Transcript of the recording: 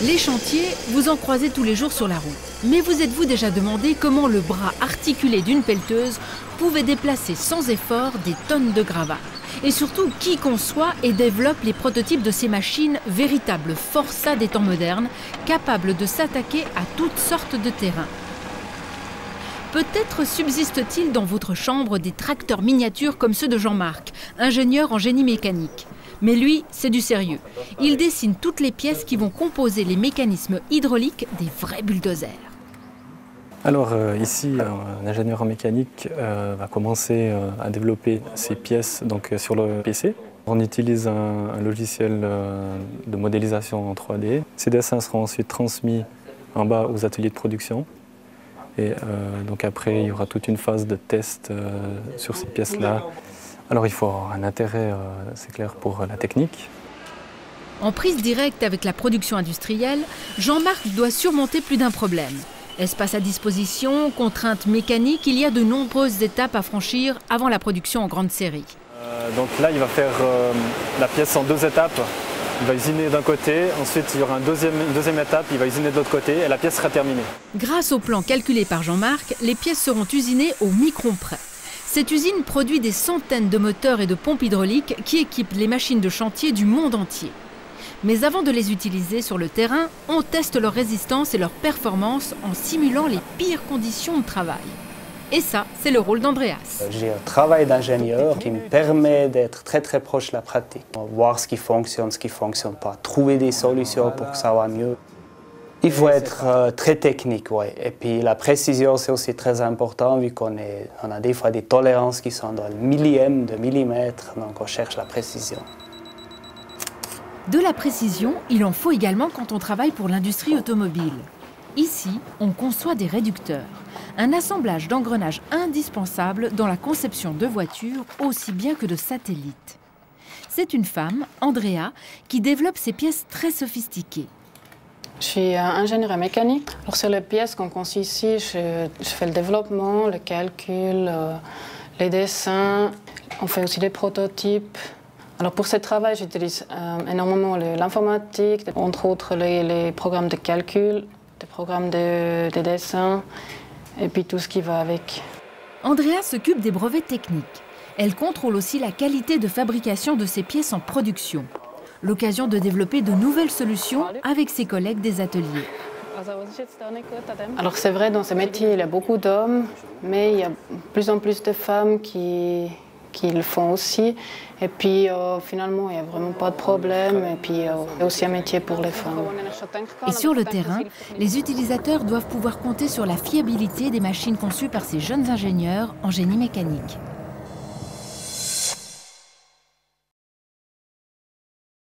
Les chantiers, vous en croisez tous les jours sur la route. Mais vous êtes-vous déjà demandé comment le bras articulé d'une pelleteuse pouvait déplacer sans effort des tonnes de gravats? Et surtout, qui conçoit et développe les prototypes de ces machines, véritables forçats des temps modernes, capables de s'attaquer à toutes sortes de terrains? Peut-être subsiste-t-il dans votre chambre des tracteurs miniatures comme ceux de Jean-Marc, ingénieur en génie mécanique. Mais lui, c'est du sérieux. Il dessine toutes les pièces qui vont composer les mécanismes hydrauliques des vrais bulldozers. Alors ici, un ingénieur en mécanique va commencer à développer ces pièces sur le PC. On utilise un logiciel de modélisation en 3D. Ces dessins seront ensuite transmis en bas aux ateliers de production. Et donc après, il y aura toute une phase de test sur ces pièces-là. Alors il faut avoir un intérêt, c'est clair, pour la technique. En prise directe avec la production industrielle, Jean-Marc doit surmonter plus d'un problème. Espace à disposition, contraintes mécaniques, il y a de nombreuses étapes à franchir avant la production en grande série. Donc là, il va faire la pièce en 2 étapes. Il va usiner d'un côté, ensuite il y aura une deuxième étape, il va usiner de l'autre côté et la pièce sera terminée. Grâce au plan calculé par Jean-Marc, les pièces seront usinées au micron près. Cette usine produit des centaines de moteurs et de pompes hydrauliques qui équipent les machines de chantier du monde entier. Mais avant de les utiliser sur le terrain, on teste leur résistance et leur performance en simulant les pires conditions de travail. Et ça, c'est le rôle d'Andreas. J'ai un travail d'ingénieur qui me permet d'être très proche de la pratique. Voir ce qui fonctionne pas, trouver des solutions pour que ça va mieux. Il faut être très technique, ouais. Et puis la précision, c'est aussi très important, vu qu'on a des fois des tolérances qui sont dans le millième de millimètre, donc on cherche la précision. De la précision, il en faut également quand on travaille pour l'industrie automobile. Ici, on conçoit des réducteurs, un assemblage d'engrenages indispensable dans la conception de voitures aussi bien que de satellites. C'est une femme, Andrea, qui développe ces pièces très sophistiquées. Je suis ingénieure mécanique. Alors sur les pièces qu'on conçoit ici, je fais le développement, le calcul, les dessins. On fait aussi des prototypes. Alors pour ce travail, j'utilise énormément l'informatique, entre autres les programmes de calcul, des programmes de dessin et puis tout ce qui va avec. Andrea s'occupe des brevets techniques. Elle contrôle aussi la qualité de fabrication de ces pièces en production. L'occasion de développer de nouvelles solutions avec ses collègues des ateliers. Alors c'est vrai, dans ce métier, il y a beaucoup d'hommes, mais il y a de plus en plus de femmes qui le font aussi. Et puis finalement, il n'y a vraiment pas de problème. Et puis c'est aussi un métier pour les femmes. Et sur le terrain, les utilisateurs doivent pouvoir compter sur la fiabilité des machines conçues par ces jeunes ingénieurs en génie mécanique.